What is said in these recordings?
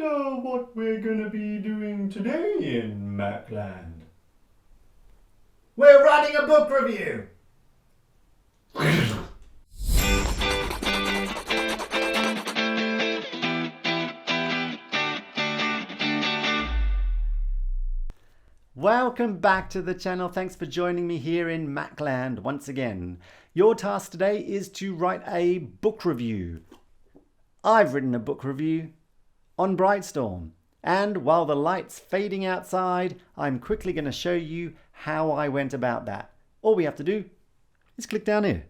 wonder what we're gonna be doing today in MacLand. We're writing a book review. Welcome back to the channel. Thanks for joining me here in MacLand once again. Your task today is to write a book review. I've written a book review on Brightstorm, and while the light's fading outside, I'm quickly going to show you how I went about that. All we have to do is click down here.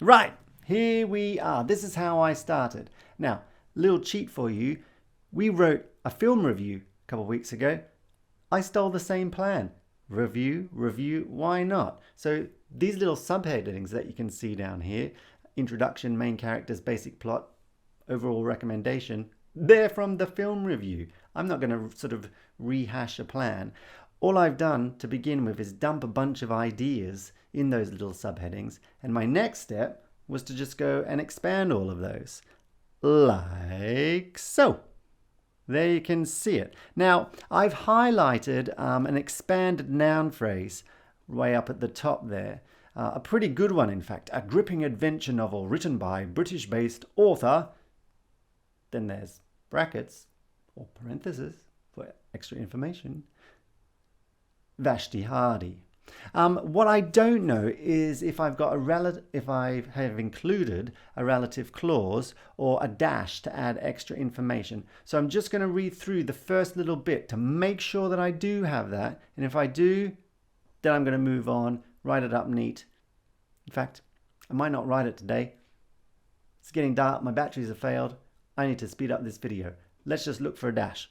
Right, here we are. This is how I started. Now, little cheat for you. We wrote a film review a couple of weeks ago. I stole the same plan. Review, why not? So these little subheadings that you can see down here, introduction, main characters, basic plot, overall recommendation, they're from the film review. I'm not going to sort of rehash a plan. All I've done to begin with is dump a bunch of ideas in those little subheadings, and my next step was to just go and expand all of those, like so. There you can see it. Now, I've highlighted an expanded noun phrase way up at the top there. A pretty good one, in fact. A gripping adventure novel written by British-based author. Then there's brackets or parentheses for extra information. Vashti Hardy. What I don't know is if I've got if I have included a relative clause or a dash to add extra information. So I'm just going to read through the first little bit to make sure that I do have that. And if I do, then I'm going to move on, write it up neat. In fact, I might not write it today. It's getting dark. My batteries have failed. I need to speed up this video. Let's just look for a dash.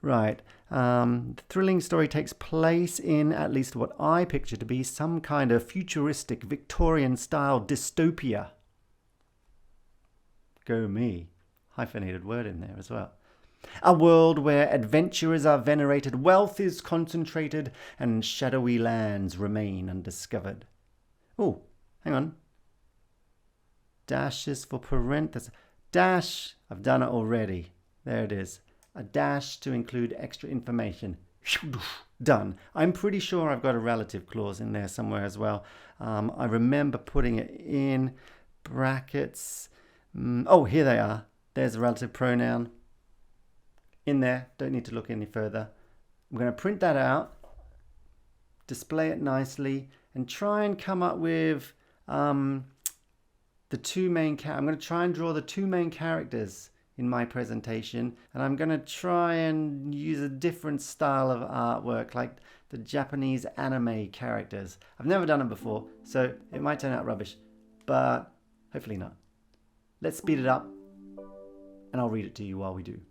Right. The thrilling story takes place in at least what I picture to be some kind of futuristic Victorian-style dystopia. Go me. Hyphenated word in there as well. A world where adventurers are venerated, wealth is concentrated, and shadowy lands remain undiscovered. Oh, hang on. Dashes for parentheses. Dash. I've done it already. There it is. A dash to include extra information. Done. I'm pretty sure I've got a relative clause in there somewhere as well. I remember putting it in brackets. Oh, here they are. There's a relative pronoun in there. Don't need to look any further. I'm going to print that out, display it nicely, and try and come up with the two main I'm going to try and draw the two main characters in my presentation, and I'm going to try and use a different style of artwork like the Japanese anime characters. I've never done it before, so it might turn out rubbish, but hopefully not. Let's speed it up and I'll read it to you while we do.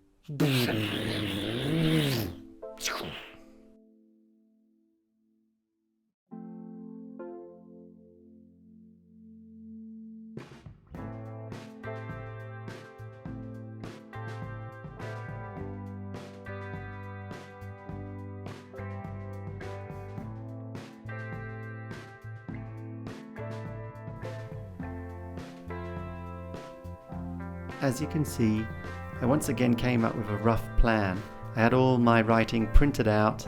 As you can see, I once again came up with a rough plan. I had all my writing printed out,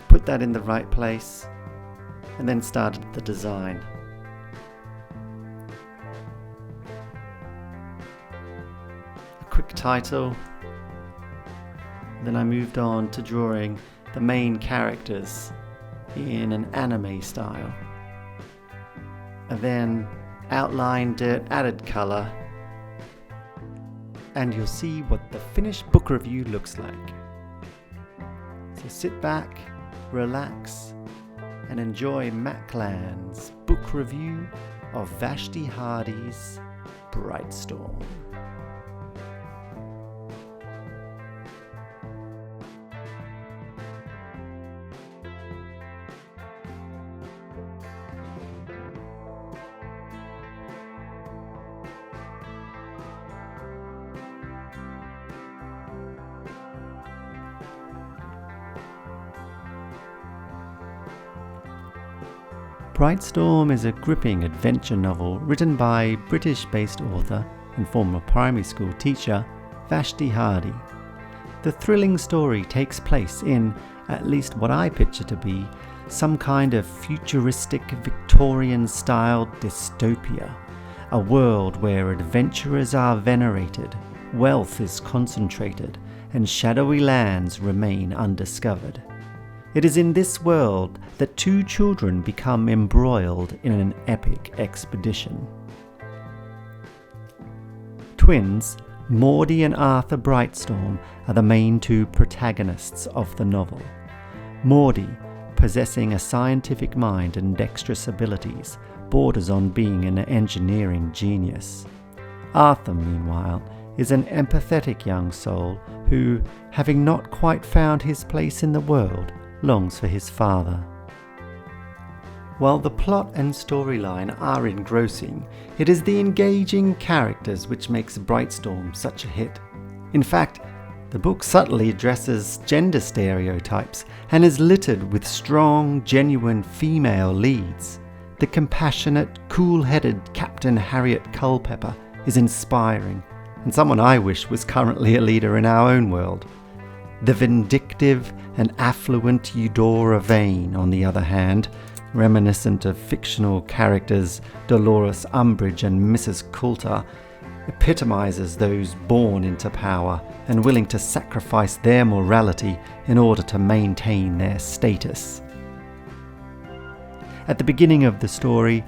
put that in the right place, and then started the design. A quick title, then I moved on to drawing the main characters in an anime style. And then outlined it, added color, and you'll see what the finished book review looks like. So sit back, relax, and enjoy MacLand's book review of Vashti Hardy's Brightstorm. Brightstorm is a gripping adventure novel written by British-based author and former primary school teacher Vashti Hardy. The thrilling story takes place in, at least what I picture to be, some kind of futuristic Victorian-style dystopia, a world where adventurers are venerated, wealth is concentrated, and shadowy lands remain undiscovered. It is in this world that two children become embroiled in an epic expedition. Twins, Maudie and Arthur Brightstorm, are the main two protagonists of the novel. Maudie, possessing a scientific mind and dexterous abilities, borders on being an engineering genius. Arthur, meanwhile, is an empathetic young soul who, having not quite found his place in the world, longs for his father. While the plot and storyline are engrossing, it is the engaging characters which makes Brightstorm such a hit. In fact, the book subtly addresses gender stereotypes and is littered with strong, genuine female leads. The compassionate, cool-headed Captain Harriet Culpepper is inspiring, and someone I wish was currently a leader in our own world. The vindictive and affluent Eudora Vane, on the other hand, reminiscent of fictional characters Dolores Umbridge and Mrs. Coulter, epitomizes those born into power and willing to sacrifice their morality in order to maintain their status. At the beginning of the story,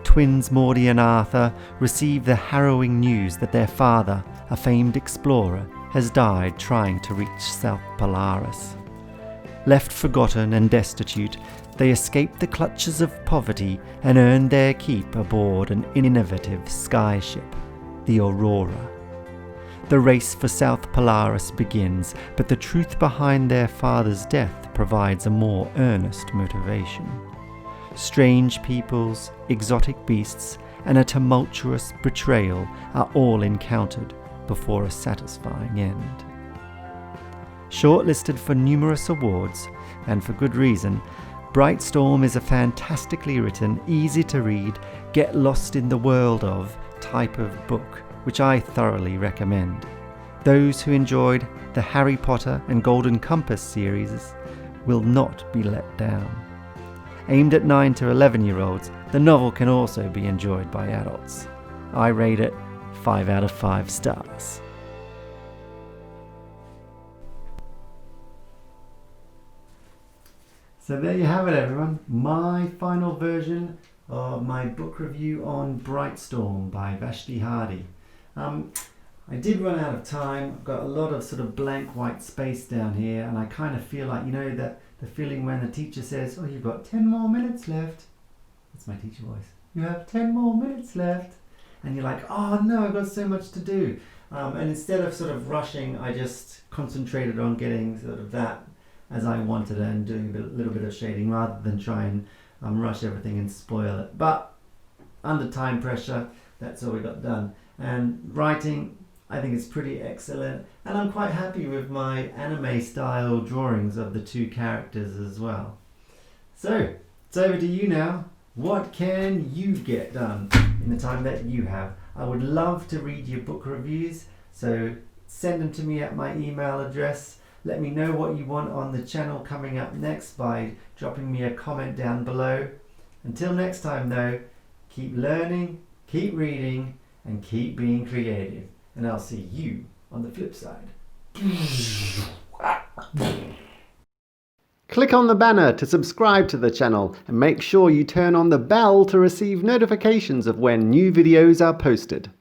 twins Maudie and Arthur receive the harrowing news that their father, a famed explorer, has died trying to reach South Polaris. Left forgotten and destitute, they escape the clutches of poverty and earn their keep aboard an innovative skyship, the Aurora. The race for South Polaris begins, but the truth behind their father's death provides a more earnest motivation. Strange peoples, exotic beasts, and a tumultuous betrayal are all encountered before a satisfying end. Shortlisted for numerous awards, and for good reason, Brightstorm is a fantastically written, easy to read, get lost in the world of type of book, which I thoroughly recommend. Those who enjoyed the Harry Potter and Golden Compass series will not be let down. Aimed at 9 to 11-year-olds, the novel can also be enjoyed by adults. I rate it 5 out of 5 stars. So there you have it, everyone. My final version of my book review on Brightstorm by Vashti Hardy. I did run out of time. I've got a lot of sort of blank white space down here, and I kind of feel like, that the feeling when the teacher says, "Oh, you've got 10 more minutes left." That's my teacher voice. "You have 10 more minutes left." And you're like, "Oh no, I've got so much to do." And instead of sort of rushing, I just concentrated on getting sort of that as I wanted and doing a little bit of shading rather than try and rush everything and spoil it. But under time pressure, that's all we got done. And writing, I think it's pretty excellent, and I'm quite happy with my anime style drawings of the two characters as well. So, it's over to you now. What can you get done in the time that you have? I would love to read your book reviews, so send them to me at my email address. Let me know what you want on the channel coming up next by dropping me a comment down below. Until next time though, keep learning, keep reading, and keep being creative. And I'll see you on the flip side. Click on the banner to subscribe to the channel and make sure you turn on the bell to receive notifications of when new videos are posted.